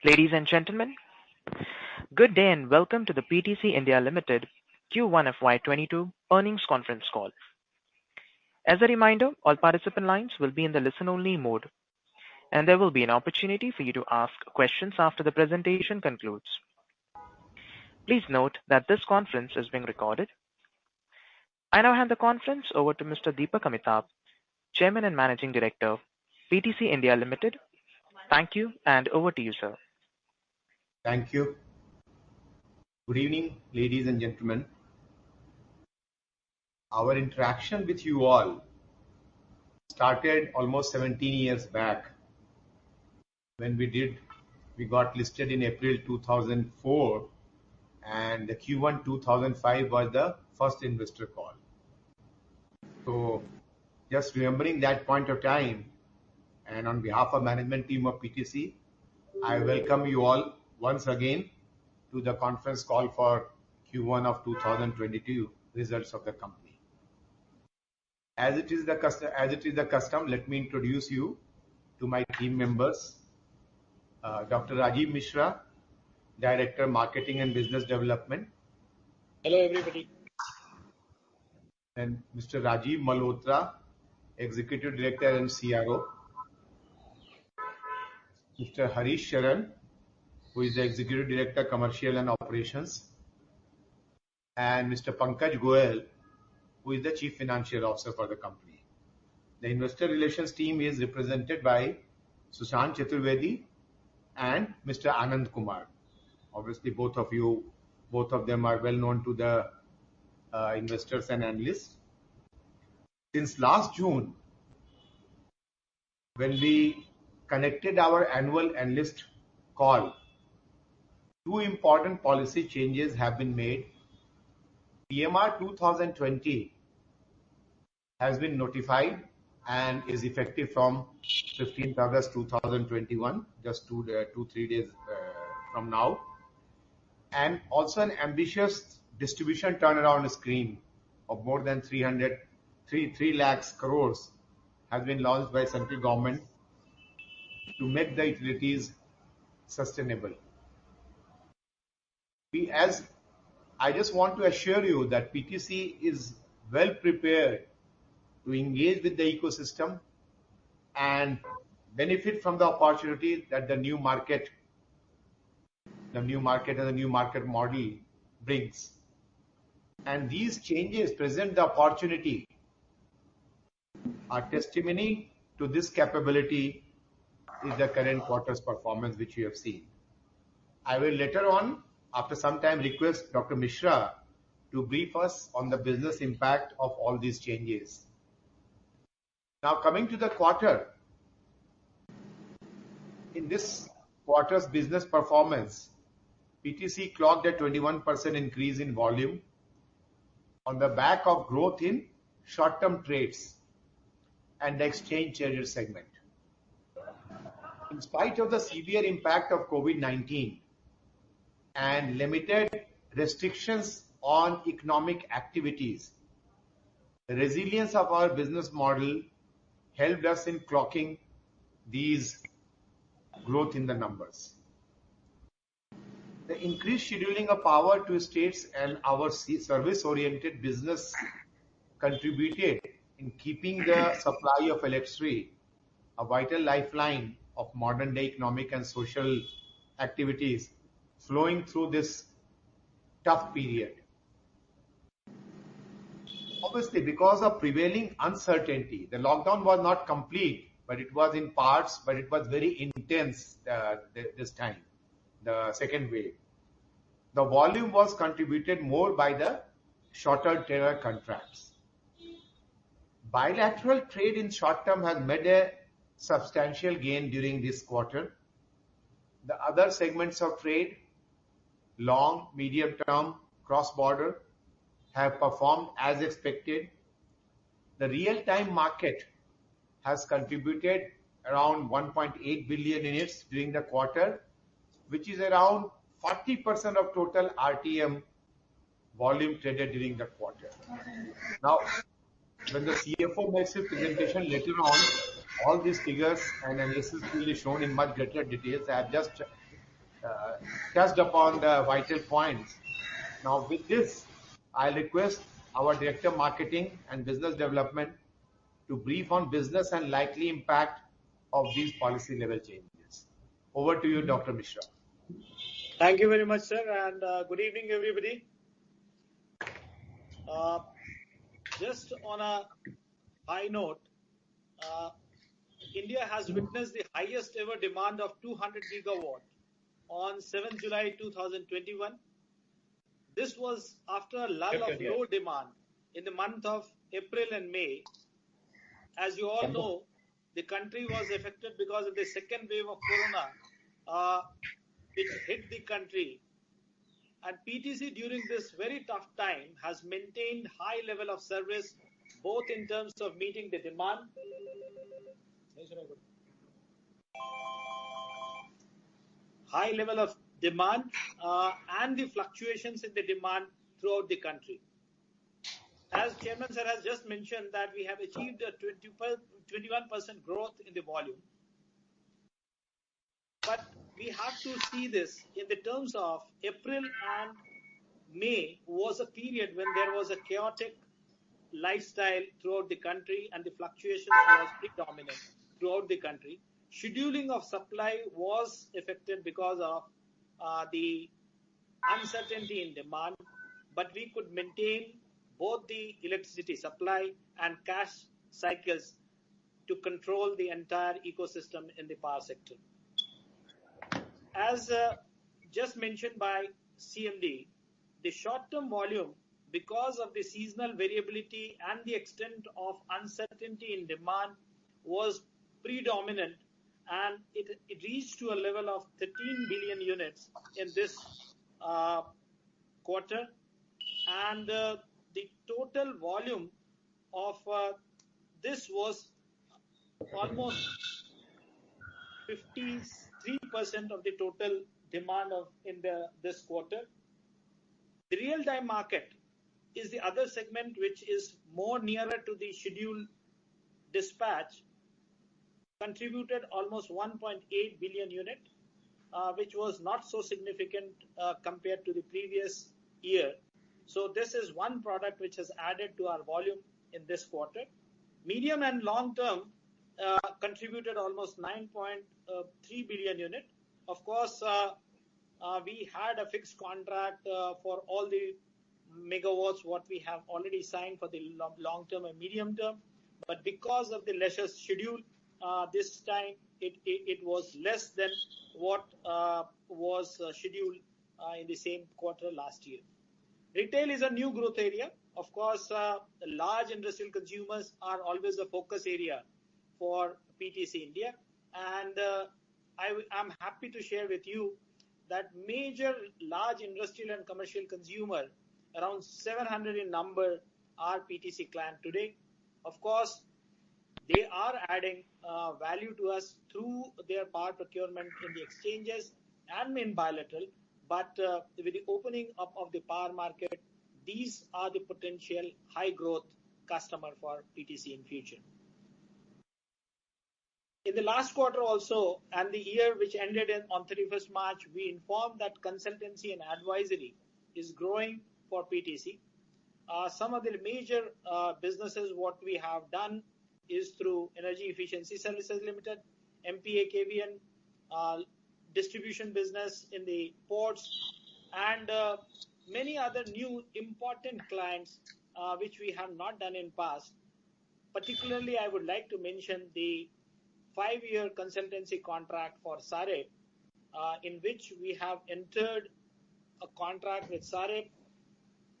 Ladies and gentlemen, good day and welcome to the PTC India Limited Q1FY22 Earnings Conference Call. As a reminder, all participant lines will be in the listen-only mode, and there will be an opportunity for you to ask questions after the presentation concludes. Please note that this conference is being recorded. I now hand the conference over to Mr. Deepak Amitabh, Chairman and Managing Director, PTC India Limited. Thank you, and over to you, sir. Thank you. Good evening, ladies and gentlemen. Our interaction with you all started almost 17 years back when we got listed in April 2004, and the Q1 2005 was the first investor call. So just remembering that point of time, and on behalf of management team of PTC, I welcome you all once again to the conference call for Q1 of 2022 results of the company. As it is the custom, let me introduce you to my team members. Dr. Rajiv Mishra, Director Marketing and Business Development. Hello everybody. And Mr. Rajiv Malhotra, Executive Director and CRO. Mr. Harish Sharan, who is the Executive Director Commercial and Operations, and Mr. Pankaj Goyal, who is the Chief Financial Officer for the company. The investor relations team is represented by Sushant Chaturvedi and Mr. Anand Kumar. Obviously, both of them are well known to the investors and analysts. Since last June, when we connected our annual analyst call, two important policy changes have been made. PMR 2020 has been notified and is effective from 15th August 2021, just 2-3 days from now. And also an ambitious distribution turnaround scheme of more than 3 lakhs crores has been launched by central government to make the utilities sustainable. I just want to assure you that PTC is well prepared to engage with the ecosystem and benefit from the opportunity that the new market and the new market model brings. And these changes present the opportunity, are testimony to this capability is the current quarter's performance which you have seen. I will later on, after some time, request Dr. Mishra to brief us on the business impact of all these changes. Now coming to the quarter, in this quarter's business performance, PTC clocked a 21% increase in volume on the back of growth in short-term trades and the exchange traded segment. In spite of the severe impact of COVID-19 and limited restrictions on economic activities, the resilience of our business model helped us in clocking these growth in the numbers. The increased scheduling of power to states and our service-oriented business contributed in keeping the supply of electricity a vital lifeline of modern day economic and social activities flowing through this tough period. Obviously, because of prevailing uncertainty, the lockdown was not complete, but it was in parts, but it was very intense this time, the second wave. The volume was contributed more by the shorter tenor contracts. Bilateral trade in short term has made a substantial gain during this quarter. The other segments of trade, long, medium term, cross-border, have performed as expected. The real-time market has contributed around 1.8 billion units during the quarter, which is around 40% of total RTM volume traded during the quarter. Now, when the CFO makes his presentation later on, all these figures and analysis will be shown in much greater details. I have just uh, touched upon the vital points. Now, with this, I'll request our Director Marketing and Business Development to brief on business and likely impact of these policy level changes. Over to you, Dr. Mishra. Thank you very much, sir, and good evening, everybody. Just on a high note, India has witnessed the highest ever demand of 200 gigawatt on 7 July 2021. This was after a lull of low demand in the month of April and May. As you all know, the country was affected because of the second wave of corona, which hit the country. And PTC during this very tough time has maintained high level of service, both in terms of meeting the demand. High level of demand and the fluctuations in the demand throughout the country. As Chairman Sir has just mentioned that we have achieved a 21% growth in the volume. But we have to see this in the terms of April and May was a period when there was a chaotic lifestyle throughout the country and the fluctuations was predominant throughout the country. Scheduling of supply was affected because of the uncertainty in demand, but we could maintain both the electricity supply and cash cycles to control the entire ecosystem in the power sector. As just mentioned by CMD, the short-term volume, because of the seasonal variability and the extent of uncertainty in demand, was predominant, and it reached to a level of 13 billion units in this quarter, and the total volume of this was almost 53% of the total demand in this quarter. The real-time market is the other segment which is more nearer to the scheduled dispatch, contributed almost 1.8 billion unit, which was not so significant compared to the previous year. So this is one product which has added to our volume in this quarter. Medium and long term contributed almost 9.3 billion unit. Of course, we had a fixed contract for all the megawatts what we have already signed for the long term and medium term, but because of the leisure schedule, this time it was less than what was scheduled in the same quarter last year. Retail is a new growth area. Of course, large industrial consumers are always a focus area for PTC India, and I'm happy to share with you that major large industrial and commercial consumer, around 700 in number, are PTC client today. Of course, they are adding value to us through their power procurement in the exchanges and in bilateral, but with the opening up of the power market, these are the potential high growth customer for PTC in future. In the last quarter also, and the year which ended on 31st March, we informed that consultancy and advisory is growing for PTC. Some of the major businesses what we have done is through Energy Efficiency Services Limited, MPA KVN, distribution business in the ports, and many other new important clients which we have not done in past. Particularly, I would like to mention the 5-year consultancy contract for Sareb, in which we have entered a contract with Sareb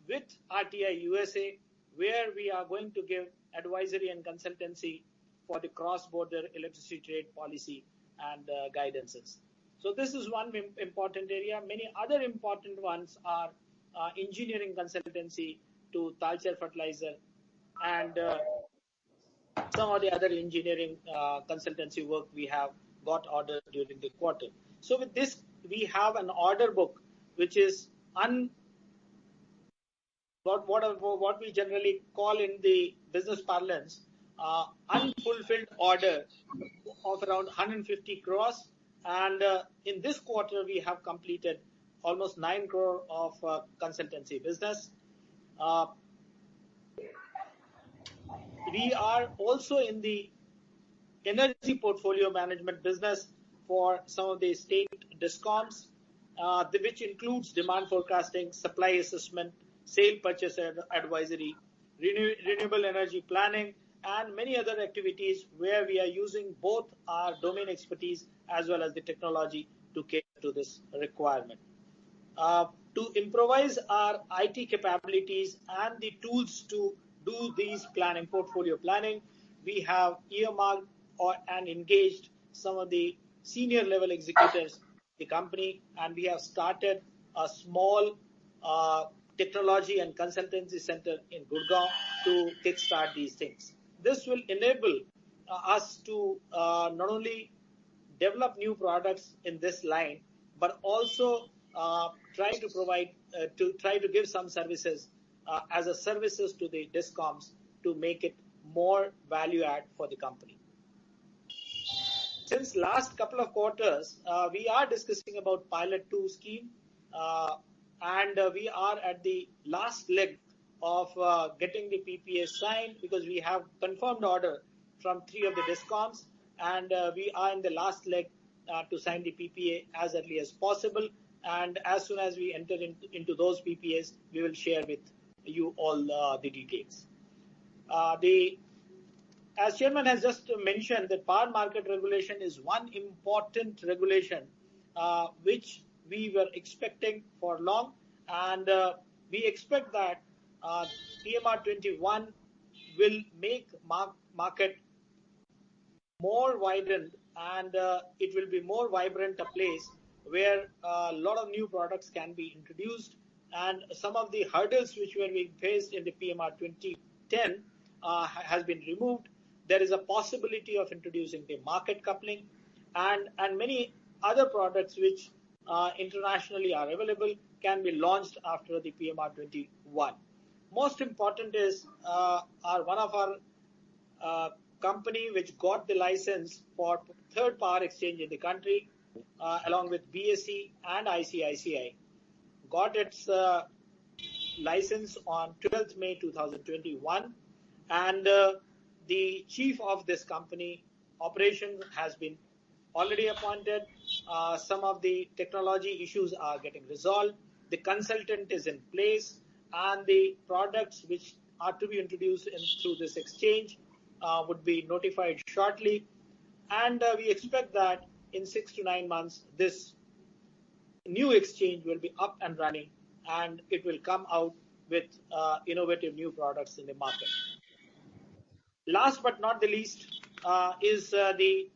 with RTI USA, where we are going to give advisory and consultancy for the cross-border electricity trade policy and guidances. So this is one important area. Many other important ones are engineering consultancy to Talcher Fertilizer and some of the other engineering consultancy work we have got ordered during the quarter. So with this, we have an order book which is what we generally call in the business parlance unfulfilled order of around 150 crores, And in this quarter, we have completed almost 9 crore of consultancy business. We are also in the energy portfolio management business for some of the state discoms, which includes demand forecasting, supply assessment, sale purchase advisory, renewable energy planning, and many other activities where we are using both our domain expertise as well as the technology to cater to this requirement. To improvise our IT capabilities and the tools to do these planning, portfolio planning, we have earmarked and engaged some of the senior level executives in the company, and we have started a small technology and consultancy center in Gurgaon to kickstart these things. This will enable us to not only develop new products in this line, but also try to give some services as a services to the discoms to make it more value add for the company. Since last couple of quarters, we are discussing about Pilot 2 scheme, and we are at the last leg of getting the PPA signed, because we have confirmed order from 3 of the discoms, and we are in the last leg to sign the PPA as early as possible. And as soon as we enter into those PPAs, we will share with you all the details. As Chairman has just mentioned, that power market regulation is one important regulation which we were expecting for long, and we expect that PMR 21 will make market more vibrant, and it will be more vibrant a place where a lot of new products can be introduced, and some of the hurdles which were being faced in the PMR 2010 has been removed. There is a possibility of introducing the market coupling and many other products which internationally are available can be launched after the PMR 21. Most important is one of our company which got the license for third power exchange in the country, along with BSE and ICICI, got its license on 12th May 2021, and the chief of this company operations has been already appointed. Some of the technology issues are getting resolved. The consultant is in place, and the products which are to be introduced through this exchange would be notified shortly. And we expect that in 6 to 9 months, this new exchange will be up and running, and it will come out with innovative new products in the market. Last but not the least is the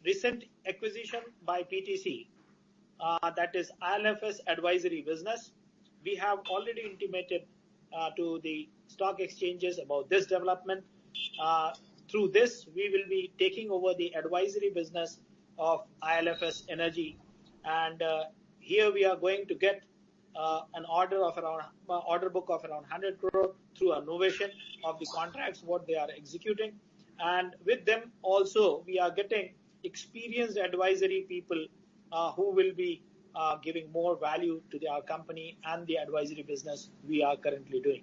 recent acquisition by PTC, that is ILFS advisory business. We have already intimated to the stock exchanges about this development. Through this, we will be taking over the advisory business of ILFS Energy, and here we are going to get an order book of around 100 crore through a novation of the contracts what they are executing, and with them also we are getting experienced advisory people who will be giving more value to our company and the advisory business we are currently doing.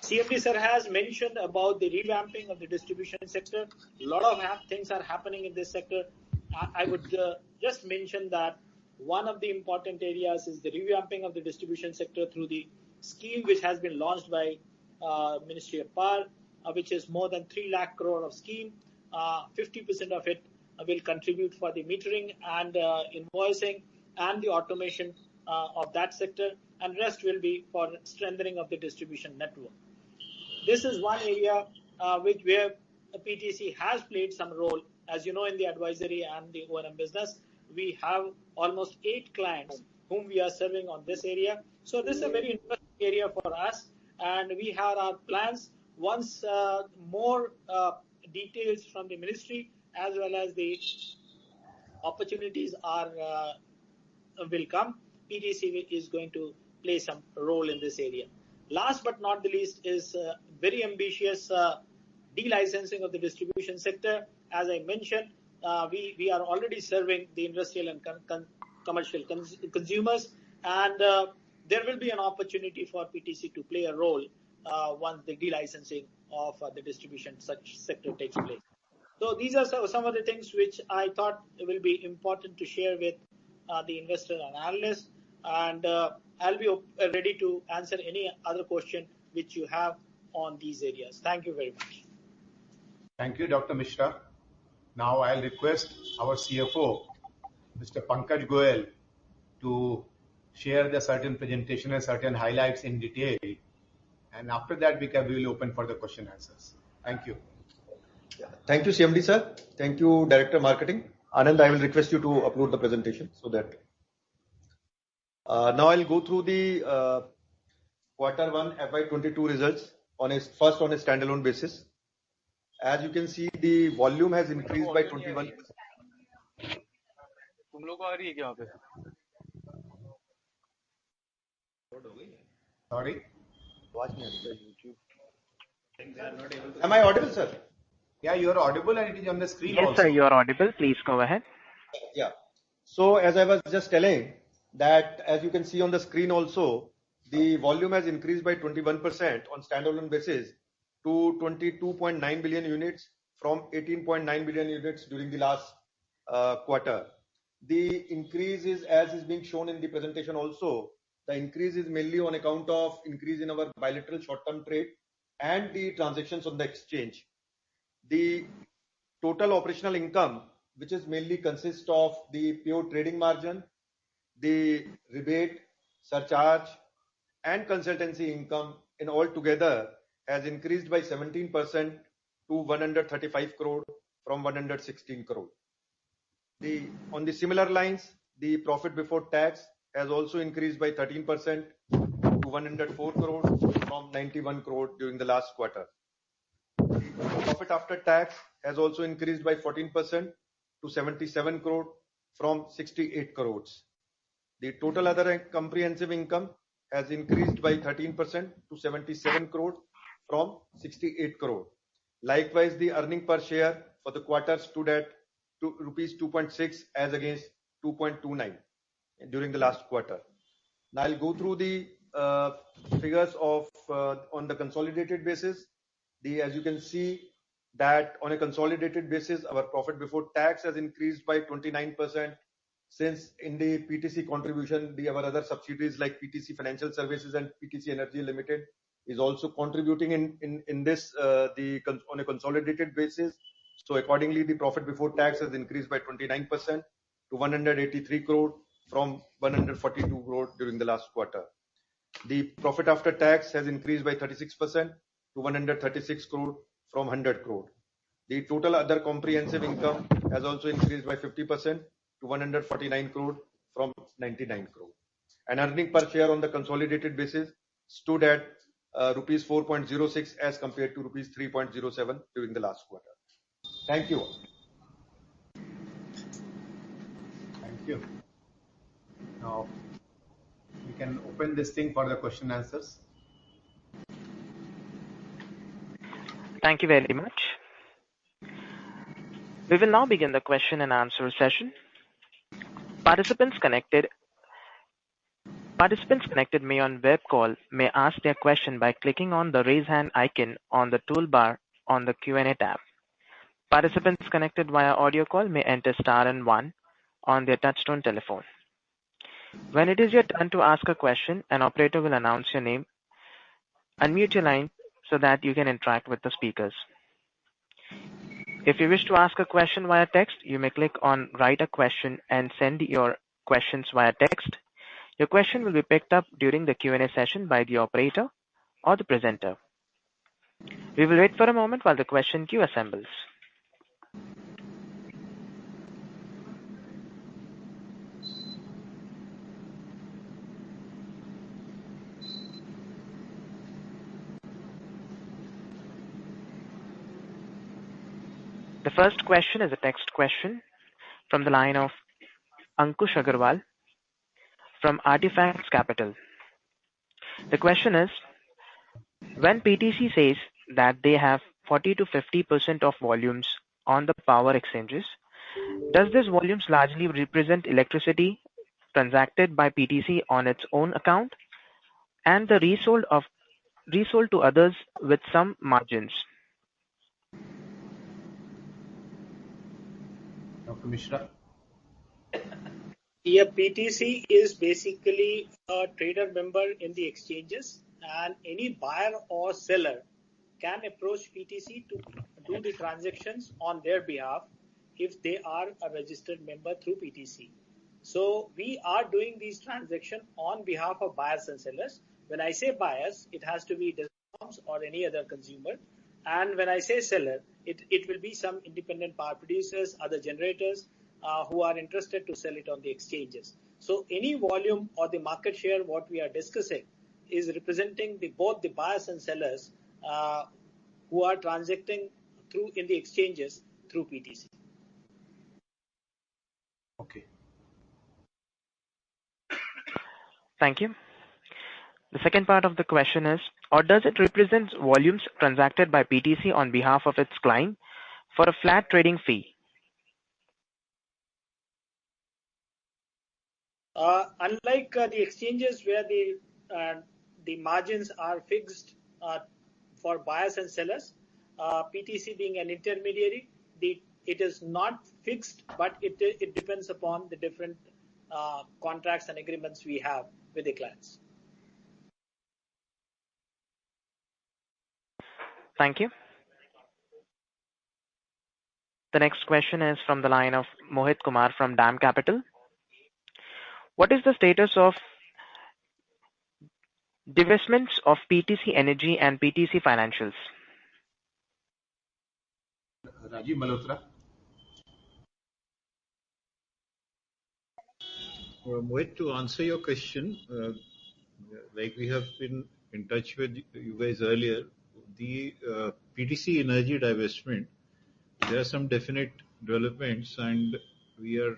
CMD sir has mentioned about the revamping of the distribution sector. A lot of things are happening in this sector. I would just mention that one of the important areas is the revamping of the distribution sector through the scheme which has been launched by Ministry of Power, which is more than 3 lakh crore of scheme. 50% of it will contribute for the metering and invoicing and the automation of that sector, and rest will be for strengthening of the distribution network. This is one area where PTC has played some role. As you know, in the advisory and the O&M business, we have almost 8 clients whom we are serving on this area. So this is a very interesting area for us, and we have our plans. Once more details from the ministry as well as the opportunities will come, PTC is going to play some role in this area. Last but not the least is very ambitious delicensing of the distribution sector. As I mentioned, we are already serving the industrial and commercial consumers, and there will be an opportunity for PTC to play a role once the delicensing of the distribution such sector takes place. So these are some of the things which I thought will be important to share with the investor and analysts, and I'll be ready to answer any other question which you have on these areas. Thank you very much. Thank you, Dr. Mishra. Now I'll request our CFO, Mr. Pankaj Goyal, to share the certain presentation and certain highlights in detail. And after that, we will open for the question answers. Thank you. Thank you, CMD sir. Thank you, Director Marketing. Anand, I will request you to upload the presentation so that. Now I'll go through the Q1 FY22 results first on a standalone basis. As you can see, the volume has increased by 21%. Sorry? Am I audible, sir? Yeah, you are audible and it is on the screen Yes, also. sir, you are audible. Please go ahead. Yeah. So as I was just telling that, as you can see on the screen also, the volume has increased by 21% on standalone basis to 22.9 billion units from 18.9 billion units during the last quarter. The increase is, as is being shown in the presentation also, the increase is mainly on account of increase in our bilateral short-term trade and the transactions on the exchange. The total operational income, which is mainly consists of the pure trading margin, the rebate, surcharge, and consultancy income in all together has increased by 17% to 135 crore from 116 crore. On the similar lines, the profit before tax has also increased by 13% to 104 crore from 91 crore during the last quarter. The profit after tax has also increased by 14% to 77 crore from 68 crores. The total other comprehensive income has increased by 13% to 77 crore from 68 crore. Likewise, the earning per share for the quarter stood at rupees 2.6 as against 2.29 during the last quarter. Now I'll go through the figures of on the consolidated basis. As you can see that on a consolidated basis, our profit before tax has increased by 29%. Since in the PTC contribution, our other subsidiaries like PTC Financial Services and PTC Energy Limited is also contributing in this on a consolidated basis. So accordingly, the profit before tax has increased by 29% to 183 crore from 142 crore during the last quarter. The profit after tax has increased by 36% to 136 crore from 100 crore. The total other comprehensive income has also increased by 50% to 149 crore from 99 crore. And earning per share on the consolidated basis stood at rupees 4.06 as compared to rupees 3.07 during the last quarter. Thank you. Thank you. Now we can open this thing for the question answers. Thank you very much. We will now begin the question and answer session. Participants connected me on web call may ask their question by clicking on the raise hand icon on the toolbar on the Q&A tab. Participants connected via audio call may enter star and 1 on their touchtone telephone. When it is your turn to ask a question, an operator will announce your name. Unmute your line so that you can interact with the speakers. If you wish to ask a question via text, you may click on write a question and send your questions via text. Your question will be picked up during the Q&A session by the operator or the presenter. We will wait for a moment while the question queue assembles. The first question is a text question from the line of Ankush Agarwal from Artifacts Capital. The question is, when PTC says that they have 40 to 50% of volumes on the power exchanges, Does this volumes largely represent electricity transacted by PTC on its own account and the resold to others with some margins? Dr. Mishra? Yeah, PTC is basically a trader member in the exchanges, and any buyer or seller can approach PTC to do the transactions on their behalf if they are a registered member through PTC. So we are doing these transactions on behalf of buyers and sellers. When I say buyers, it has to be DISCOMs or any other consumer. And when I say seller, it will be some independent power producers, other generators who are interested to sell it on the exchanges. So any volume or the market share what we are discussing is representing both the buyers and sellers who are transacting through in the exchanges through PTC. Okay. Thank you. The second part of the question is, or does it represent volumes transacted by PTC on behalf of its client for a flat trading fee? Unlike the exchanges where the margins are fixed for buyers and sellers, PTC being an intermediary, it is not fixed, but it depends upon the different contracts and agreements we have with the clients. Thank you. The next question is from the line of Mohit Kumar from DAM Capital. What is the status of divestments of PTC Energy and PTC Financials? Rajiv Malhotra? Mohit, to answer your question, like we have been in touch with you guys earlier, the PTC Energy divestment, there are some definite developments, and we are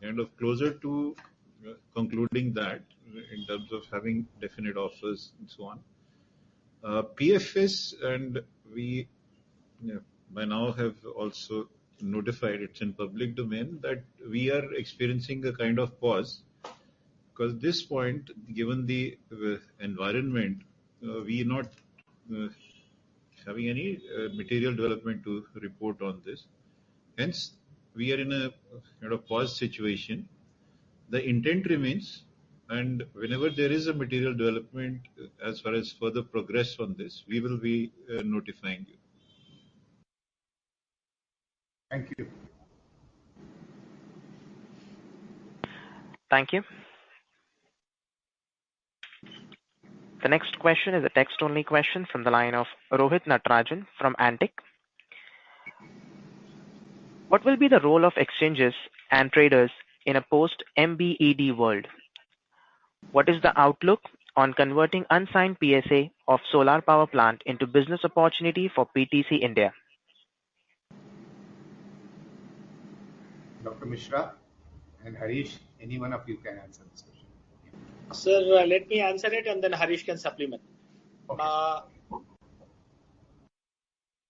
kind of closer to concluding that in terms of having definite offers and so on. PFS, and we by now have also notified, it's in public domain, that we are experiencing a kind of pause, because at this point, given the environment, we are not having any material development to report on this. Hence, we are in a kind of pause situation. The intent remains, and whenever there is a material development as far as further progress on this, we will be notifying you. Thank you. Thank you. The next question is a text-only question from the line of Rohit Natarajan from Antique. What will be the role of exchanges and traders in a post-MBED world? What is the outlook on converting unsigned PSA of solar power plant into business opportunity for PTC India? Dr. Mishra and Harish, any one of you can answer this question. Sir, let me answer it and then Harish can supplement. Okay.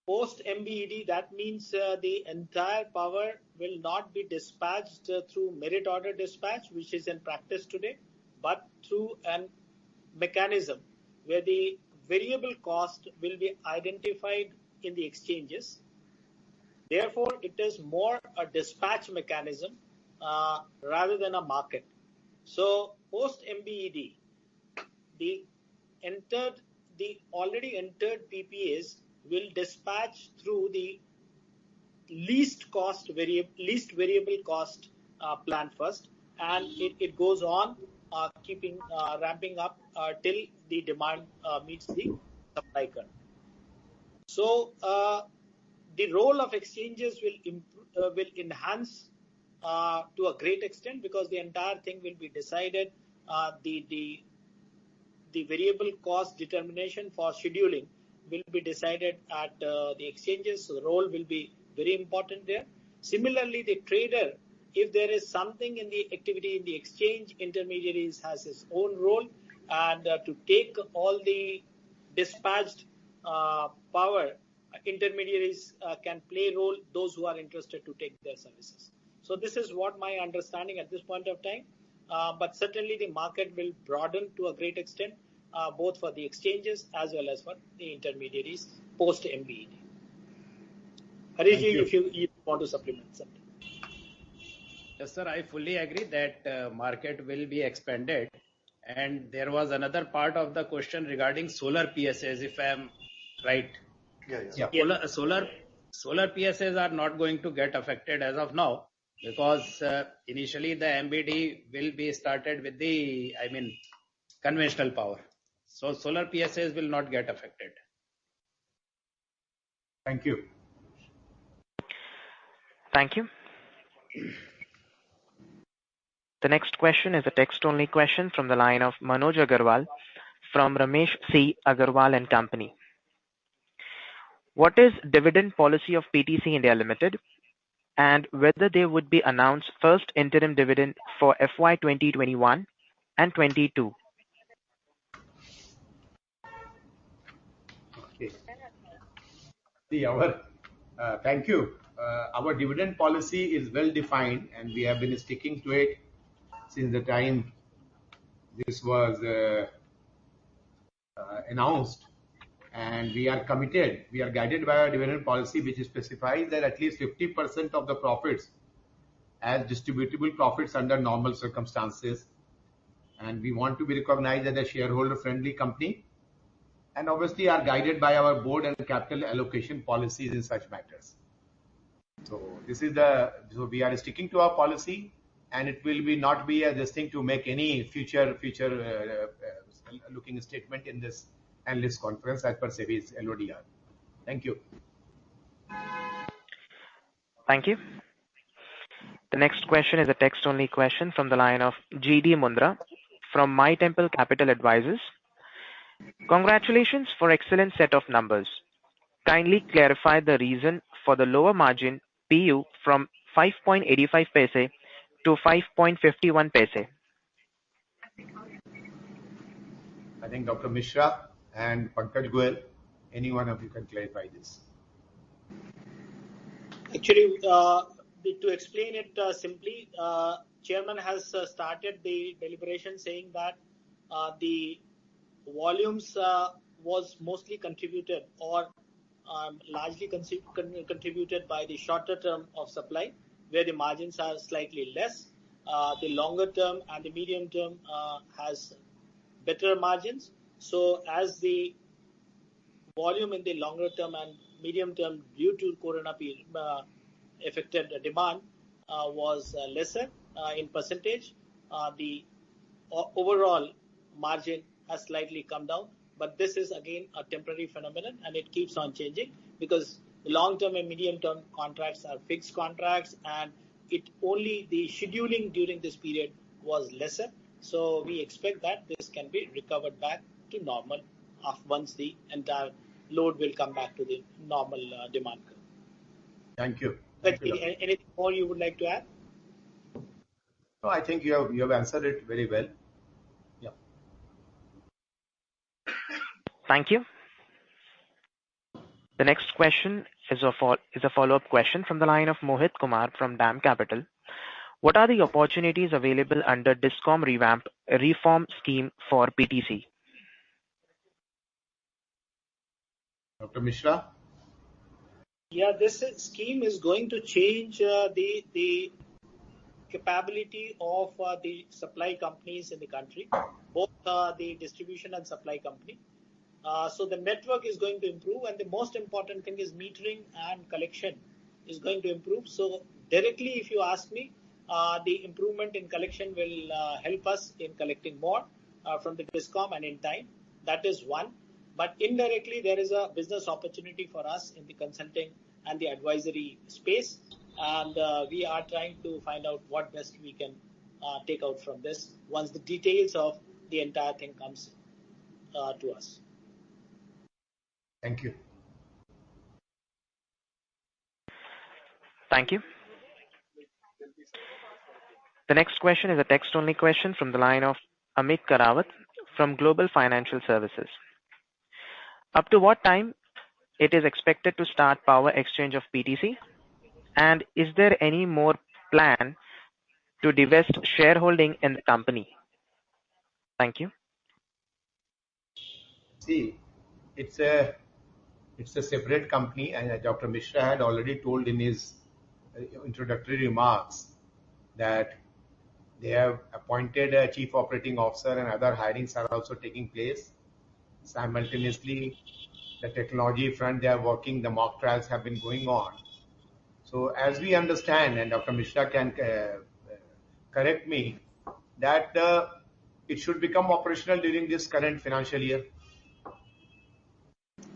Post MBED, that means the entire power will not be dispatched through merit order dispatch, which is in practice today, but through a mechanism where the variable cost will be identified in the exchanges. Therefore, it is more a dispatch mechanism rather than a market. So, post MBED, the already entered PPAs will dispatch through the least variable cost plan first, and it goes on ramping up till the demand meets the supply curve. So the role of exchanges will enhance to a great extent, because the entire thing will be decided. The variable cost determination for scheduling will be decided at the exchanges. So the role will be very important there. Similarly, the trader, if there is something in the activity in the exchange, intermediaries has his own role, and to take all the dispatched power intermediaries can play a role, those who are interested to take their services. So this is what my understanding at this point of time. But certainly the market will broaden to a great extent, both for the exchanges as well as for the intermediaries post MBED. Harish, if you want to supplement something. Yes, sir, I fully agree that market will be expanded. And there was another part of the question regarding solar PSAs, if I am right. Yeah. Solar PSAs are not going to get affected as of now, because initially the MBD will be started with the, conventional power. So solar PSAs will not get affected. Thank you. Thank you. The next question is a text-only question from the line of Manoj Agarwal from Ramesh C. Agarwal and Company. What is dividend policy of PTC India Limited, and whether they would be announced first interim dividend for FY 2021 and 22? Okay. Thank you. Our dividend policy is well defined, and we have been sticking to it since the time this was announced. And we are committed, we are guided by our dividend policy, which specifies that at least 50% of the profits as distributable profits under normal circumstances. And we want to be recognized as a shareholder-friendly company, and obviously are guided by our board and capital allocation policies in such matters. So so we are sticking to our policy, and it will be not be this thing to make any future looking statement in this analyst conference as per SEBI's LODR. Thank you. Thank you. The next question is a text-only question from the line of GD Mundra from My Temple Capital Advisors. Congratulations for excellent set of numbers. Kindly clarify the reason for the lower margin PU from 5.85 paise to 5.51 paise. I think Dr. Mishra and Pankaj Goel, any one of you can clarify this. Actually, to explain it simply, Chairman has started the deliberation saying that the volumes was mostly contributed or largely contributed by the shorter term of supply, where the margins are slightly less. The longer term and the medium term has better margins. So as the volume in the longer term and medium term due to corona affected demand was lesser in percentage, the overall margin has slightly come down. But this is again a temporary phenomenon, and it keeps on changing because the long term and medium term contracts are fixed contracts, and the scheduling during this period was lesser. So we expect that this can be recovered back to normal once the entire load will come back to the normal demand curve. Thank you. Anything more you would like to add? No, I think you have answered it very well. Yeah. Thank you. The next question is a follow-up question from the line of Mohit Kumar from DAM Capital. What are the opportunities available under DISCOM reform scheme for PTC? Dr. Mishra? Yeah, this scheme is going to change the capability of the supply companies in the country, both the distribution and supply company. So the network is going to improve, and the most important thing is metering and collection is going to improve. So directly, if you ask me, the improvement in collection will help us in collecting more from the DISCOM and in time. That is one. But indirectly, there is a business opportunity for us in the consulting and the advisory space. And we are trying to find out what best we can take out from this once the details of the entire thing comes to us. Thank you. Thank you. The next question is a text-only question from the line of Amit Karawat from Global Financial Services. Up to what time it is expected to start power exchange of PTC? And is there any more plan to divest shareholding in the company? Thank you. See, it's a separate company, and Dr. Mishra had already told in his introductory remarks that they have appointed a chief operating officer and other hirings are also taking place. Simultaneously, the technology front they are working, the mock trials have been going on. So as we understand, and Dr. Mishra can correct me, that it should become operational during this current financial year.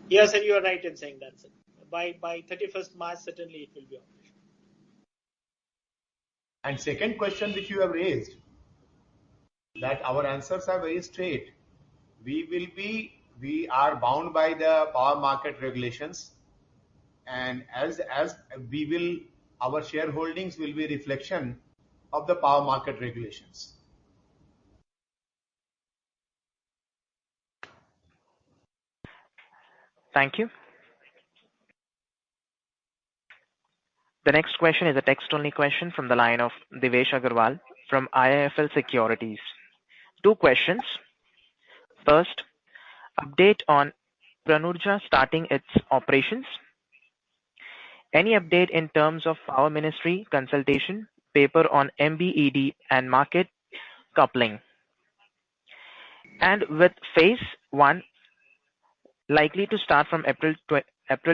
Yes, and you are right in saying that, sir. By 31st March, certainly it will be operational. And second question which you have raised, that our answers are very straight. We are bound by the power market regulations, and as we will, our shareholdings will be reflection of the power market regulations. Thank you. The next question is a text-only question from the line of Devesh Agarwal from IIFL Securities. Two questions. First, update on Pranurja starting its operations. Any update in terms of Power Ministry consultation paper on MBED and market coupling? And with phase 1 likely to start from April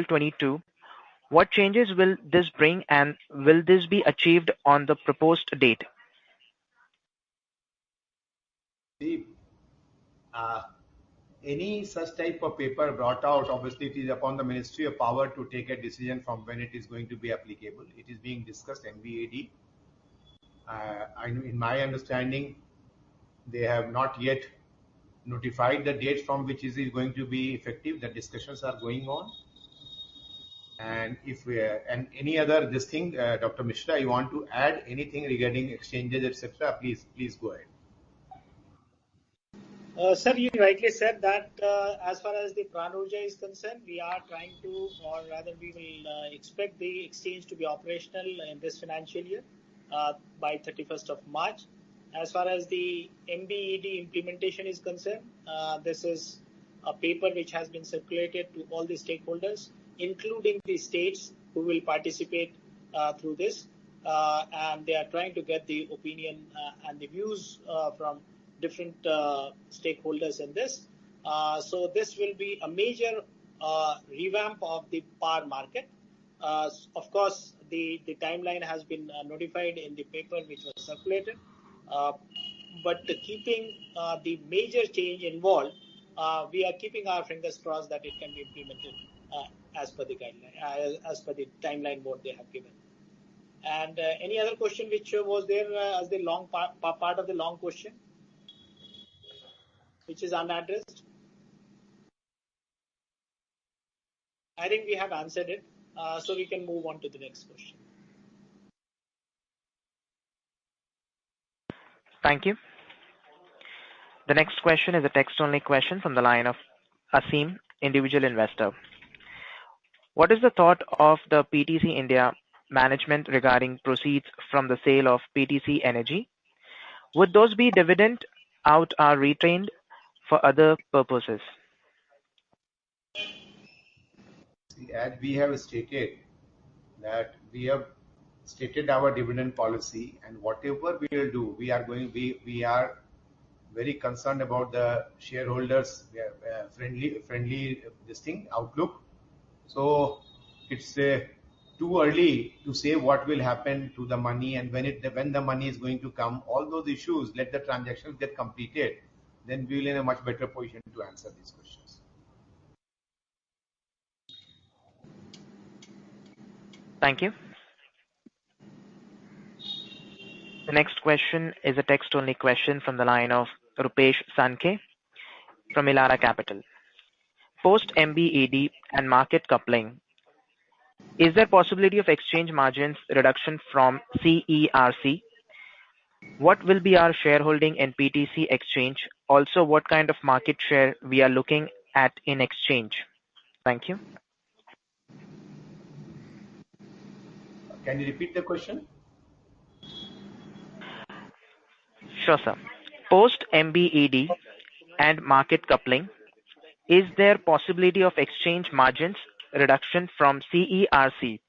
22, what changes will this bring, and will this be achieved on the proposed date? See, any such type of paper brought out, obviously it is upon the Ministry of Power to take a decision from when it is going to be applicable. It is being discussed, MBED. In my understanding, they have not yet notified the date from which it is going to be effective. The discussions are going on. And if we and any other this thing, Dr. Mishra, you want to add anything regarding exchanges, etc., please go ahead. Sir, you rightly said that as far as the Pranurja is concerned, we are trying to, or rather we will expect the exchange to be operational in this financial year by 31st of March. As far as the MBED implementation is concerned, this is a paper which has been circulated to all the stakeholders, including the states who will participate through this. And they are trying to get the opinion and the views from different stakeholders in this. So this will be a major revamp of the power market. Of course, the timeline has been notified in the paper which was circulated. But keeping the major change involved, we are keeping our fingers crossed that it can be implemented as per the guideline, as per the timeline what they have given. And any other question which was there as the long part of the long question, which is unaddressed? I think we have answered it, so we can move on to the next question. Thank you. The next question is a text-only question from the line of Asim, individual investor. What is the thought of the PTC India management regarding proceeds from the sale of PTC Energy? Would those be dividend out or retained for other purposes? As we have stated that we have stated our dividend policy, and whatever we will do, we are very concerned about the shareholders friendly this thing outlook. So it's too early to say what will happen to the money and when the money is going to come. All those issues, let the transactions get completed, then we will in a much better position to answer these questions. Thank you. The next question is a text-only question from the line of Rupesh Sankhe from Elara Capital. Post MBED and market coupling, is there possibility of exchange margins reduction from CERC? What will be our shareholding in PTC Exchange? Also, what kind of market share we are looking at in exchange? Thank you. Can you repeat the question? Sure, sir. Post MBED and market coupling, is there possibility of exchange margins reduction from CERC?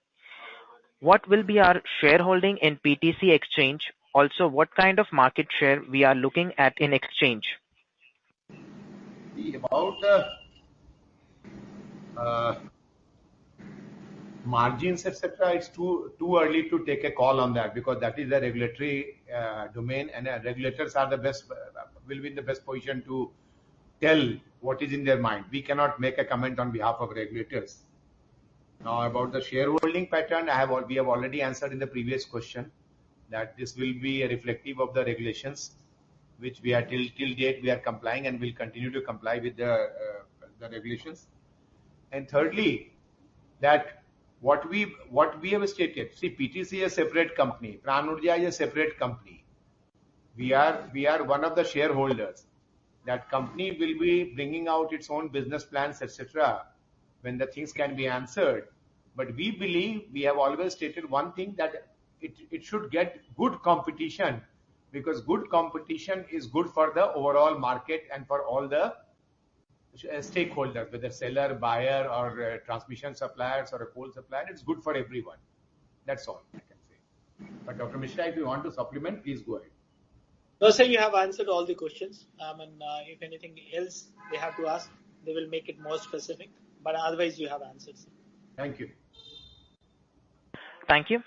What will be our shareholding in PTC Exchange? Also, what kind of market share we are looking at in exchange? About margins, etc., it's too early to take a call on that because that is a regulatory domain, and regulators are the best, will be in the best position to tell what is in their mind. We cannot make a comment on behalf of regulators. Now, about the shareholding pattern, we have already answered in the previous question that this will be reflective of the regulations, which we are till date we are complying and will continue to comply with the regulations. And thirdly, that what we have stated. See, PTC is a separate company. Pranurja is a separate company. We are one of the shareholders. That company will be bringing out its own business plans, etc., when the things can be answered. But we believe, we have always stated one thing, that it should get good competition, because good competition is good for the overall market and for all the stakeholders, whether seller, buyer, or transmission suppliers or a coal supplier. It's good for everyone. That's all I can say. But Dr. Mishra, if you want to supplement, please go ahead. No, sir, you have answered all the questions. And if anything else they have to ask, they will make it more specific. But otherwise, you have answered, sir. Thank you. Thank you.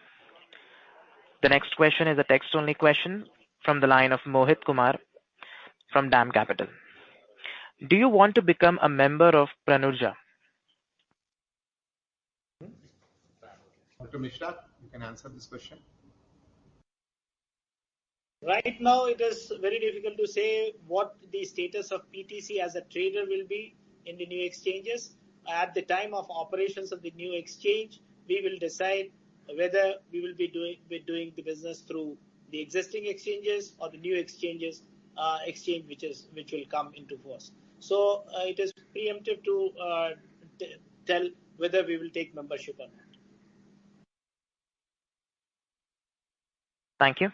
The next question is a text-only question from the line of Mohit Kumar from DAM Capital. Do you want to become a member of Pranurja? Dr. Mishra, you can answer this question. Right now, it is very difficult to say what the status of PTC as a trader will be in the new exchanges. At the time of operations of the new exchange, we will decide whether we will be doing the business through the existing exchanges or the new exchange which will come into force. So it is preemptive to tell whether we will take membership or not. Thank you.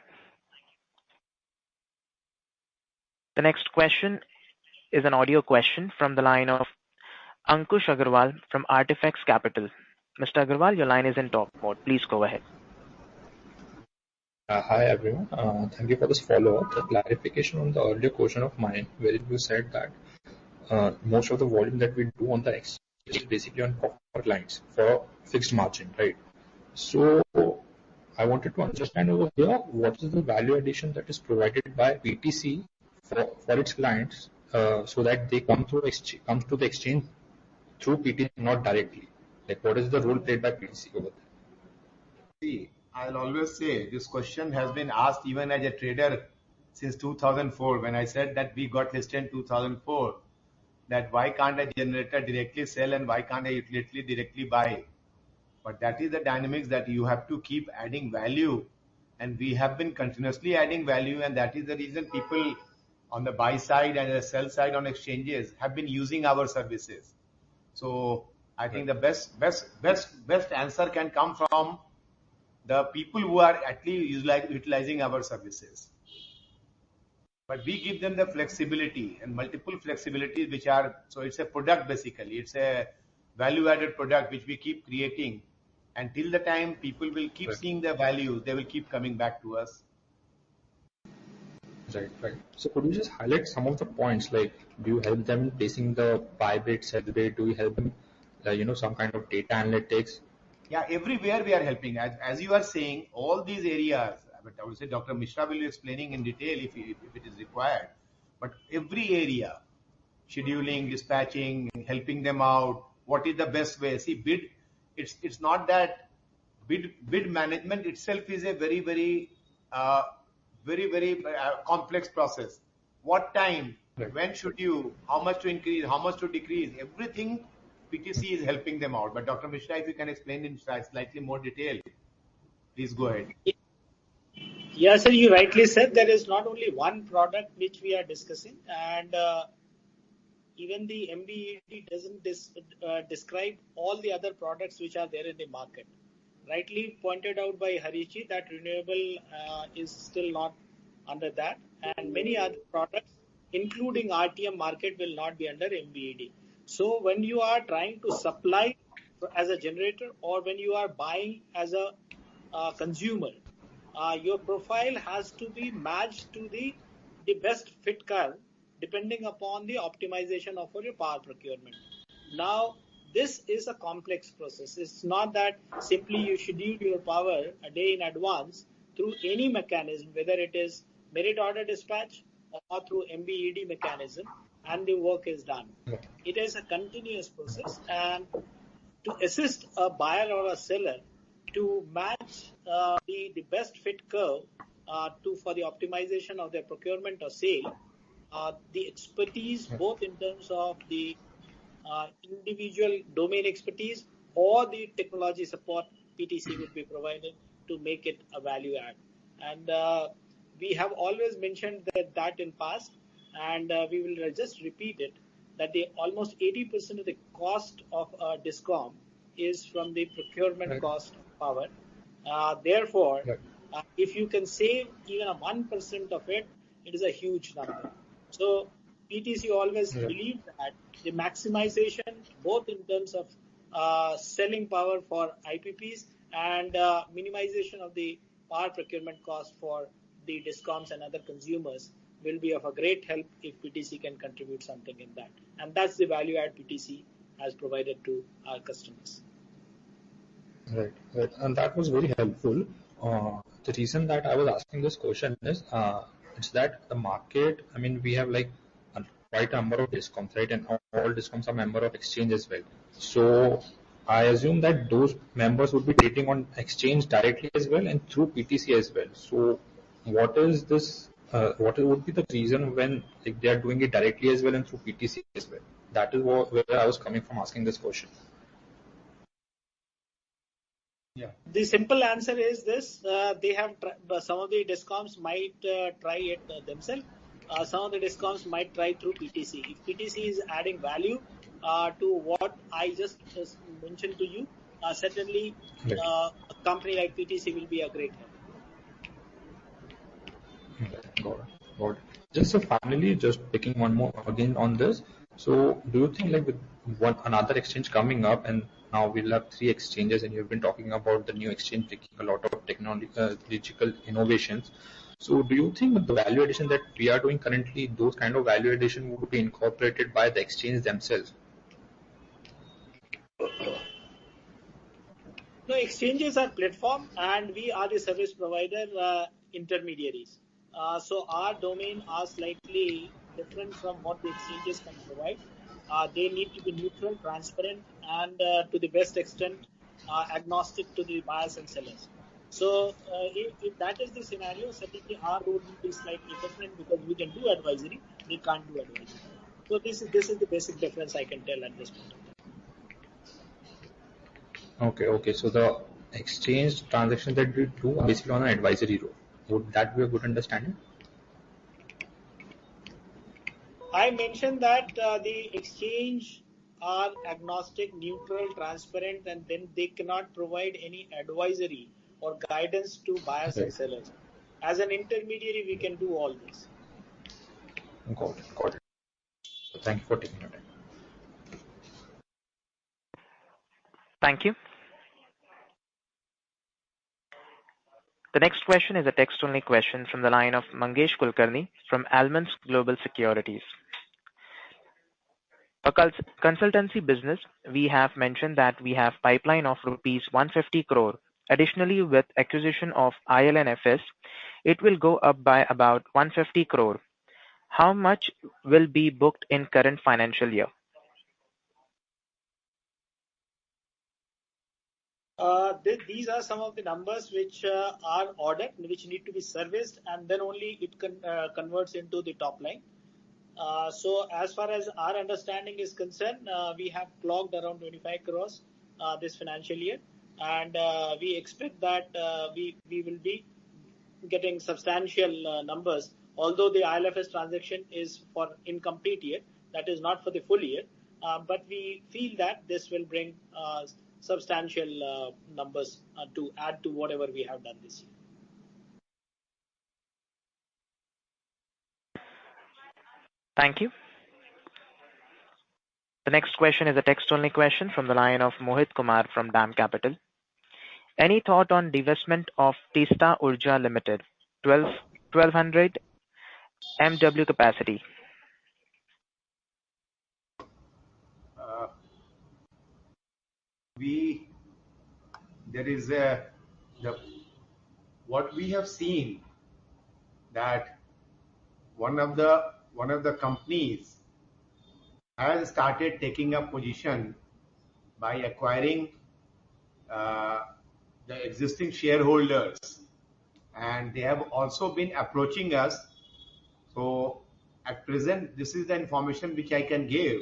The next question is an audio question from the line of Ankush Agarwal from Artifacts Capital. Mr. Agarwal, your line is in talk mode. Please go ahead. Hi everyone. Thank you for this follow-up. The clarification on the earlier question of mine, where you said that most of the volume that we do on the exchange is basically on copper lines for fixed margin, right? So I wanted to understand over here, what is the value addition that is provided by PTC for its clients, so that they come to the exchange through PTC, not directly. Like, what is the role played by PTC over there? See, I'll always say this question has been asked even as a trader since 2004, when I said that we got listed in 2004, that why can't a generator directly sell and why can't a utility directly buy? But that is the dynamics, that you have to keep adding value, and we have been continuously adding value, and that is the reason people on the buy side and the sell side on exchanges have been using our services. So I think the best answer can come from the people who are actually utilizing our services. But we give them the flexibility and multiple flexibilities, which are, so it's a product basically. It's a value-added product which we keep creating. And till the time people will keep seeing the value, they will keep coming back to us. Right. So could you just highlight some of the points, like do you help them placing the buy bid, sell bid? Do you help them, some kind of data analytics? Yeah, everywhere we are helping. As you are saying, all these areas, but I would say Dr. Mishra will be explaining in detail if it is required. But every area, scheduling, dispatching, helping them out, what is the best way? See, bid, it's not that bid management itself is a very complex process. What time, when should you, how much to increase, how much to decrease, everything PTC is helping them out. But Dr. Mishra, if you can explain in slightly more detail, please go ahead. Yes, sir, you rightly said there is not only one product which we are discussing, and even the MBED doesn't describe all the other products which are there in the market. rightly pointed out by Harishji that renewable is still not under that, and many other products, including RTM market, will not be under MBED. So when you are trying to supply as a generator or when you are buying as a consumer, your profile has to be matched to the best fit curve depending upon the optimization of your power procurement. Now, this is a complex process. It's not that simply you schedule your power a day in advance through any mechanism, whether it is merit order dispatch or through MBED mechanism, and the work is done. It is a continuous process, and to assist a buyer or a seller to match the best fit curve for the optimization of their procurement or sale, the expertise both in terms of the individual domain expertise or the technology support PTC would be provided to make it a value add. And we have always mentioned that in past, and we will just repeat it, that the almost 80% of the cost of a DISCOM is from the procurement cost of power. Therefore, if you can save even a 1% of it, it is a huge number. So PTC always believed that the maximization, both in terms of selling power for IPPs and minimization of the power procurement cost for the DISCOMs and other consumers, will be of a great help if PTC can contribute something in that. And that's the value add PTC has provided to our customers. Right. And that was very helpful. The reason that I was asking this question is it's that the market, I mean, we have like quite a number of DISCOMs, right? And all DISCOMs are member of exchange as well. So I assume that those members would be trading on exchange directly as well and through PTC as well. So what is this? What would be the reason when like, they are doing it directly as well and through PTC as well? That is where I was coming from asking this question. Yeah. The simple answer is this: they have some of the DISCOMs might try it themselves. Some of the DISCOMs might try through PTC. If PTC is adding value to what I just mentioned to you, certainly a company like PTC will be a great help. Got it. Just so finally, just picking one more again on this. So, do you think like with another exchange coming up, and now we'll have 3 exchanges, and you've been talking about the new exchange taking a lot of technological innovations. So, do you think with the value addition that we are doing currently, those kind of value addition would be incorporated by the exchange themselves? No, exchanges are platform, and we are the service provider intermediaries. So our domain are slightly different from what the exchanges can provide. They need to be neutral, transparent, and to the best extent agnostic to the buyers and sellers. So if that is the scenario, certainly our role will be slightly different because we can do advisory, we can't do advisory. So this is the basic difference I can tell at this point. Okay. So the exchange transactions that we do are basically on an advisory role. Would that be a good understanding? I mentioned that the exchange are agnostic, neutral, transparent, and then they cannot provide any advisory or guidance to buyers and sellers. As an intermediary, we can do all this. Got it. So thank you for taking your time. Thank you. The next question is a text-only question from the line of Mangesh Kulkarni from Almondz Global Securities. A consultancy business, we have mentioned that we have pipeline of rupees 150 crore. Additionally, with acquisition of ILNFS, it will go up by about 150 crore. How much will be booked in current financial year? These are some of the numbers which are ordered, which need to be serviced, and then only it converts into the top line. So as far as our understanding is concerned, we have clocked around 25 crores this financial year, and we expect that we will be getting substantial numbers. Although the ILFS transaction is for incomplete year, that is not for the full year, but we feel that this will bring substantial numbers to add to whatever we have done this year. Thank you. The next question is a text-only question from the line of Mohit Kumar from DAM Capital. Any thought on divestment of Teesta Urja Limited, 1200 MW capacity? What we have seen that one of the companies has started taking up position by acquiring the existing shareholders, and they have also been approaching us. So at present, this is the information which I can give.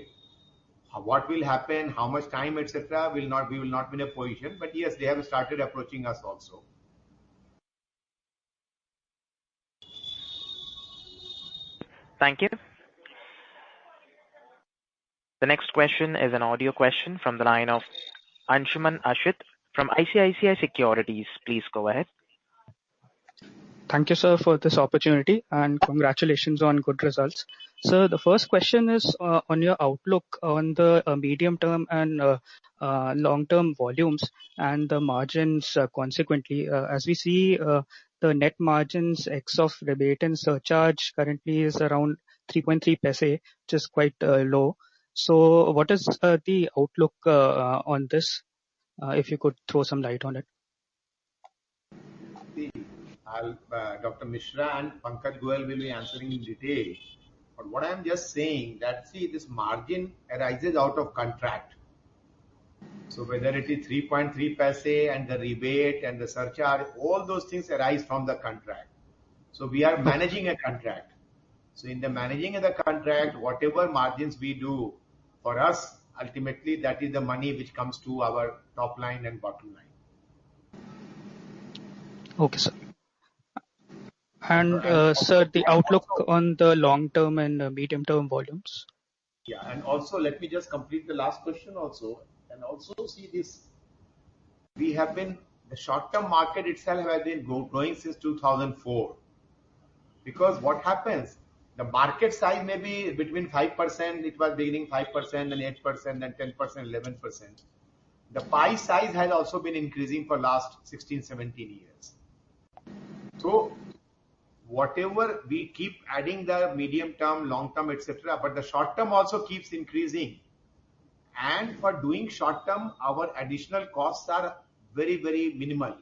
What will happen, how much time, etc., we will not be in a position. But yes, they have started approaching us also. Thank you. The next question is an audio question from the line of Anshuman Ashit from ICICI Securities. Please go ahead. Thank you, sir, for this opportunity, and congratulations on good results. So the first question is on your outlook on the medium term and long term volumes and the margins consequently. As we see, the net margins ex of rebate and surcharge currently is around 3.3 paise, which is quite low. So what is the outlook on this? If you could throw some light on it. Dr. Mishra and Pankaj Goyal will be answering in detail. But what I am just saying that this margin arises out of contract. So whether it is 3.3 paise and the rebate and the surcharge, all those things arise from the contract. So we are managing a contract. So in the managing of the contract, whatever margins we do, for us, ultimately that is the money which comes to our top line and bottom line. Okay, sir. And sir, the outlook on the long term and medium term volumes? Yeah, and also let me just complete the last question also. And also see this, the short term market itself has been growing since 2004. Because what happens, the market size may be between 5%, it was beginning 5%, then 8%, then 10%, 11%. The pie size has also been increasing for last 16, 17 years. So whatever we keep adding the medium term, long term, etc., but the short term also keeps increasing. And for doing short term, our additional costs are very, very minimal.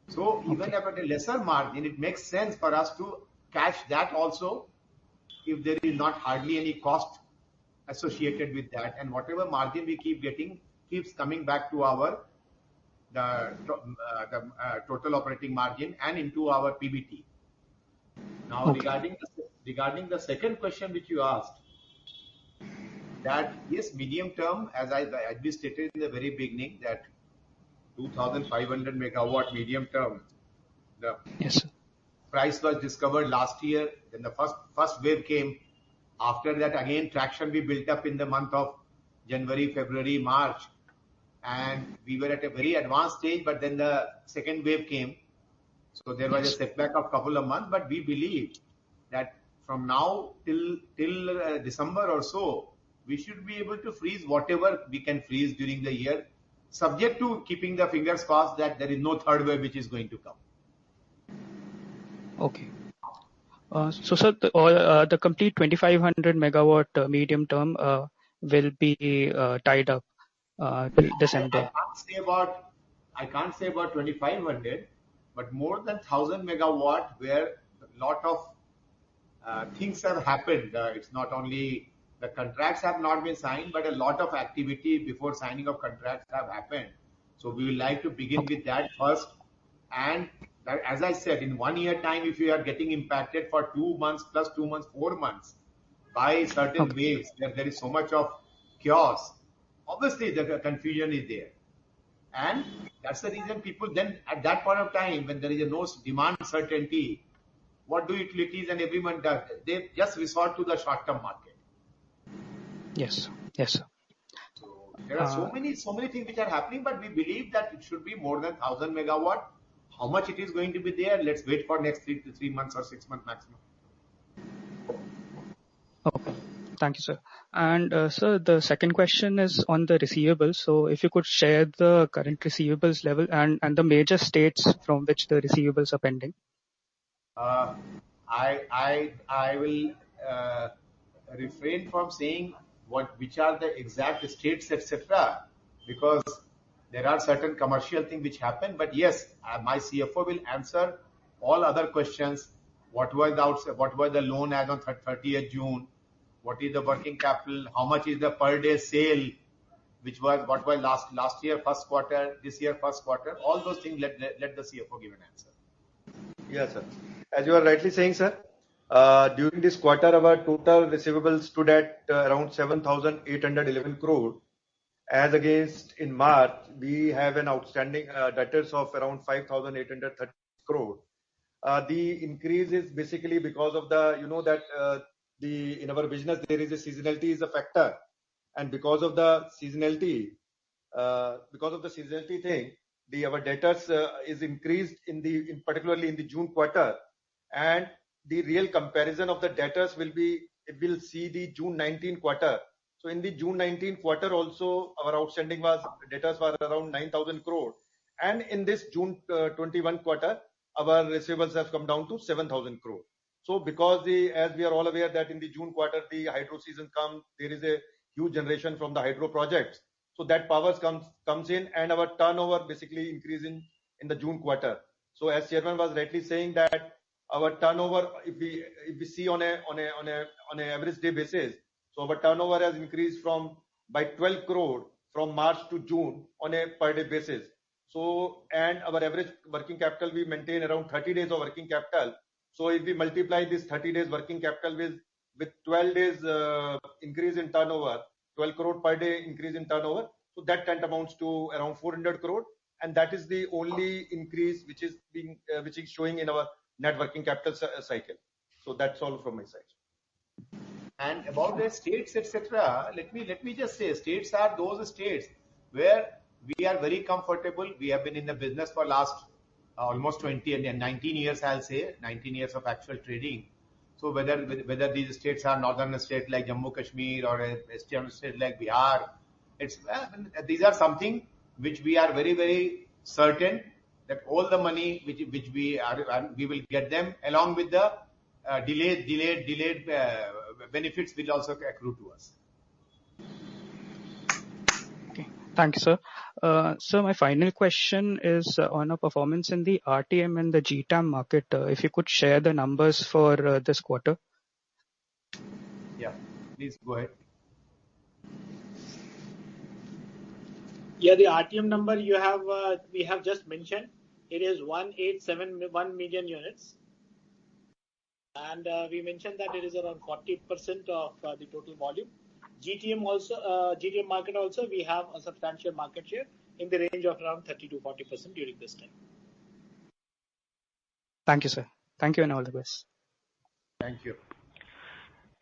So even at a lesser margin, it makes sense for us to catch that also if there is not hardly any cost associated with that. And whatever margin we keep getting keeps coming back to our the total operating margin and into our PBT. Now, regarding the second question which you asked, that yes, medium term, as we stated in the very beginning, that 2,500 megawatt medium term, the price was discovered last year. Then the first wave came. After that, again, traction we built up in the month of January, February, March, and we were at a very advanced stage. But then the second wave came. So there was a setback of couple of months, but we believe that from now till December or so, we should be able to freeze whatever we can freeze during the year, subject to keeping the fingers crossed that there is no third wave which is going to come. Okay. So sir, the complete 2,500 megawatt medium term will be tied up till December. I can't say about 2,500. But more than 1,000 megawatt, where a lot of things have happened. It's not only the contracts have not been signed, but a lot of activity before signing of contracts have happened. So we would like to begin with that first. And as I said, in 1 year time, if you are getting impacted for 2 months plus 2 months, 4 months by certain waves, there is so much of chaos. Obviously, the confusion is there. And that's the reason people then at that point of time, when there is no demand certainty, what do utilities and everyone does? They just resort to the short-term market. Yes, yes, sir. So There are so many things which are happening, but we believe that it should be more than 1,000 megawatt. How much it is going to be there? Let's wait for next 3 months or 6 months maximum. Okay. Thank you, sir. And sir, the second question is on the receivables. So if you could share the current receivables level and the major states from which the receivables are pending. I will refrain from saying which are the exact states, etc., because there are certain commercial things which happen. But yes, my CFO will answer all other questions. What was the loan as on 30th June? What is the working capital? How much is the per day sale? What was last year first quarter, this year first quarter? All those things let the CFO give an answer. Yes, sir. As you are rightly saying, sir, during this quarter, our total receivables stood at around 7,811 crore. As against in March, we have an outstanding debtors of around 5,830 crore. The increase is basically because of in our business there is a seasonality is a factor, and because of the seasonality thing, our debtors is increased particularly in the June quarter, and the real comparison of the debtors will see the June 19 quarter. So in the June 19 quarter also our outstanding debtors were around 9,000 crore, and in this June 21 quarter our receivables have come down to 7,000 crore. So because as we are all aware that in the June quarter the hydro season comes, there is a huge generation from the hydro projects. So that power comes in, and our turnover basically increase in the June quarter. So as Chairman was rightly saying that our turnover, if we see on a average day basis, so our turnover has increased by 12 crore from March to June on a per day basis. So, and our average working capital, we maintain around 30 days of working capital. So if we multiply this 30 days working capital with 12 days increase in turnover, 12 crore per day increase in turnover, so that amounts to around 400 crore, and that is the only increase which is showing in our net working capital cycle. So that's all from my side. And about the states, etc., let me just say, states are those states where we are very comfortable. We have been in the business for last almost 20 and 19 years, I'll say, 19 years of actual trading. So whether these states are northern states like Jammu Kashmir or a eastern state like Bihar, these are something which we are very, very certain that all the money which we will get them, along with the delayed benefits will also accrue to us. Okay. Thank you, sir. So my final question is on a performance in the RTM and the GTAM market. If you could share the numbers for this quarter. Yeah, please go ahead. Yeah, the RTM number we have just mentioned. It is 1871 million units. And we mentioned that it is around 40% of the total volume. GTM market also, we have a substantial market share in the range of around 30 to 40% during this time. Thank you, sir. Thank you and all the best. Thank you.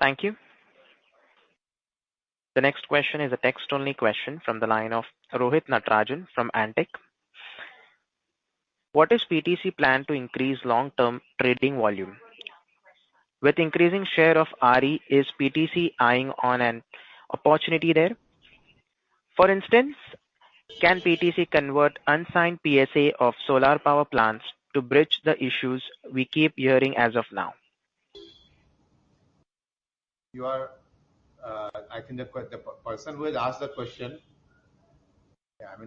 Thank you. The next question is a text-only question from the line of Rohit Natarajan from Antique. What is PTC plan to increase long-term trading volume? With increasing share of RE, is PTC eyeing on an opportunity there? For instance, can PTC convert unsigned PSA of solar power plants to bridge the issues we keep hearing as of now? You are, I think the person who has asked the question,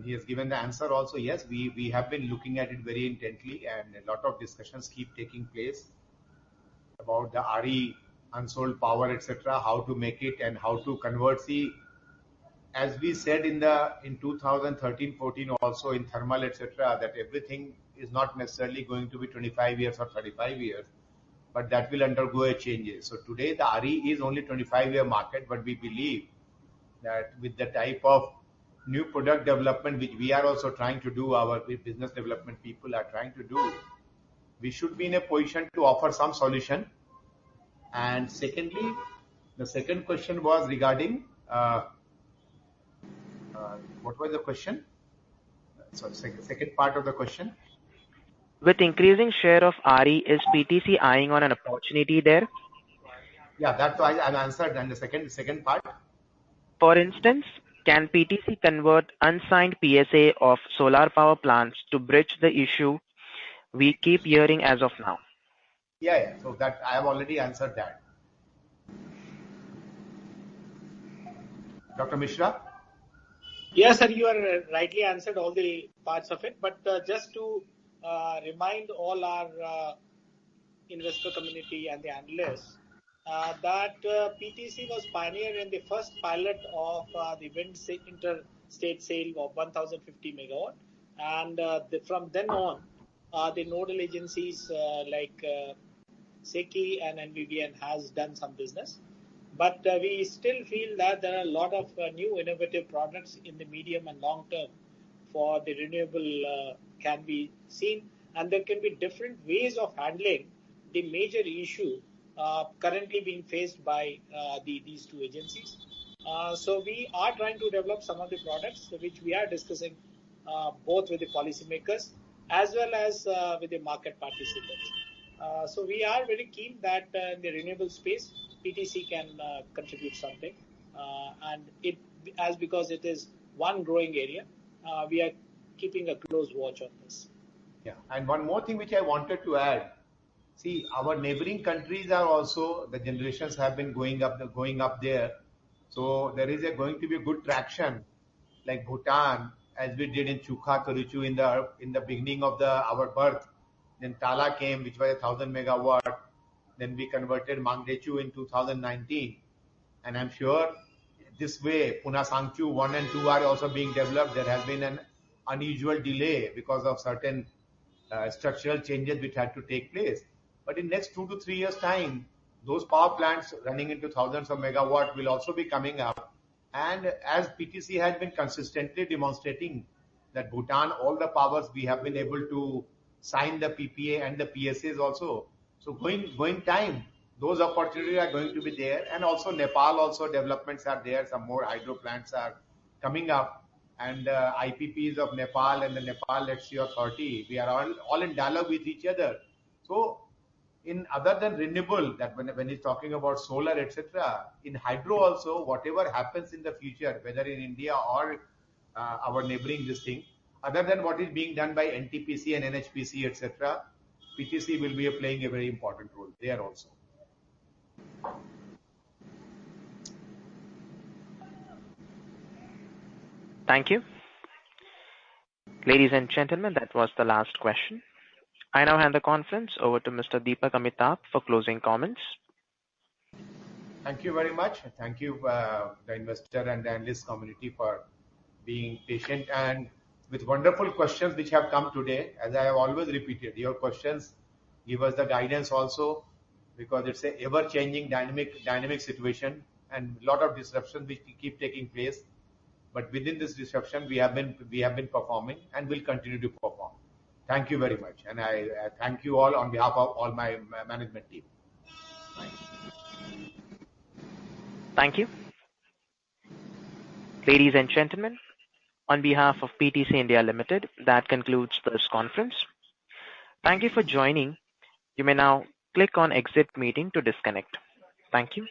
he has given the answer also. Yes, we have been looking at it very intently, and a lot of discussions keep taking place about the RE, unsold power, etc., how to make it and how to convert. See, as we said in 2013-14 also in thermal, etc., that everything is not necessarily going to be 25 years or 35 years, but that will undergo a changes. So today the RE is only 25-year market, but we believe that with the type of new product development which we are also trying to do, our business development people are trying to do, we should be in a position to offer some solution. And secondly, the second question was regarding What was the question? Sorry, second part of the question. With increasing share of RE, is PTC eyeing on an opportunity there? Yeah, that's why I answered. And the second part. For instance, can PTC convert unsigned PSA of solar power plants to bridge the issue we keep hearing as of now? Yeah. So that I have already answered that. Dr. Mishra? Yes, sir, you are rightly answered all the parts of it. But just to remind all our investor community and the analysts that PTC was pioneer in the first pilot of the wind interstate sale of 1050 megawatt, and from then on, the nodal agencies like SECI and NVVN has done some business. But we still feel that there are a lot of new innovative products in the medium and long term for the renewable can be seen, and there can be different ways of handling the major issue currently being faced by these two agencies. So we are trying to develop some of the products which we are discussing both with the policymakers as well as with the market participants. So we are very keen that in the renewable space, PTC can contribute something, and it as because it is one growing area, we are keeping a close watch on this. Yeah, and one more thing which I wanted to add. See, our neighboring countries are also, the generations have been going up there. So there is going to be a good traction, like Bhutan, as we did in Chukha Karuchu in the beginning of our birth. Then Tala came, which was 1,000 megawatt. Then we converted Mangdechu in 2019, and I'm sure this way Pune Sangchu 1 and 2 are also being developed. There has been an unusual delay because of certain structural changes which had to take place. But in next 2 to 3 years time, those power plants running into thousands of megawatt will also be coming up. And as PTC has been consistently demonstrating that Bhutan, all the powers we have been able to sign the PPA and the PSAs also. So going time, those opportunities are going to be there. And also Nepal also developments are there. Some more hydro plants are coming up. And IPPs of Nepal and the Nepal Let's See Authority, we are all in dialogue with each other. So in other than renewable, that when he's talking about solar, etc., in hydro also, whatever happens in the future, whether in India or our neighboring this thing, other than what is being done by NTPC and NHPC, etc., PTC will be playing a very important role there also. Thank you. Ladies and gentlemen, that was the last question. I now hand the conference over to Mr. Deepak Amitabh for closing comments. Thank you very much. Thank you, the investor and the analyst community, for being patient and with wonderful questions which have come today. As I have always repeated, your questions give us the guidance also, because it's a ever-changing dynamic situation and a lot of disruptions which keep taking place. But within this disruption, we have been performing and will continue to perform. Thank you very much, and I thank you all on behalf of all my management team. Thanks. Thank you. Ladies and gentlemen, on behalf of PTC India Limited, that concludes this conference. Thank you for joining. You may now click on Exit Meeting to disconnect. Thank you.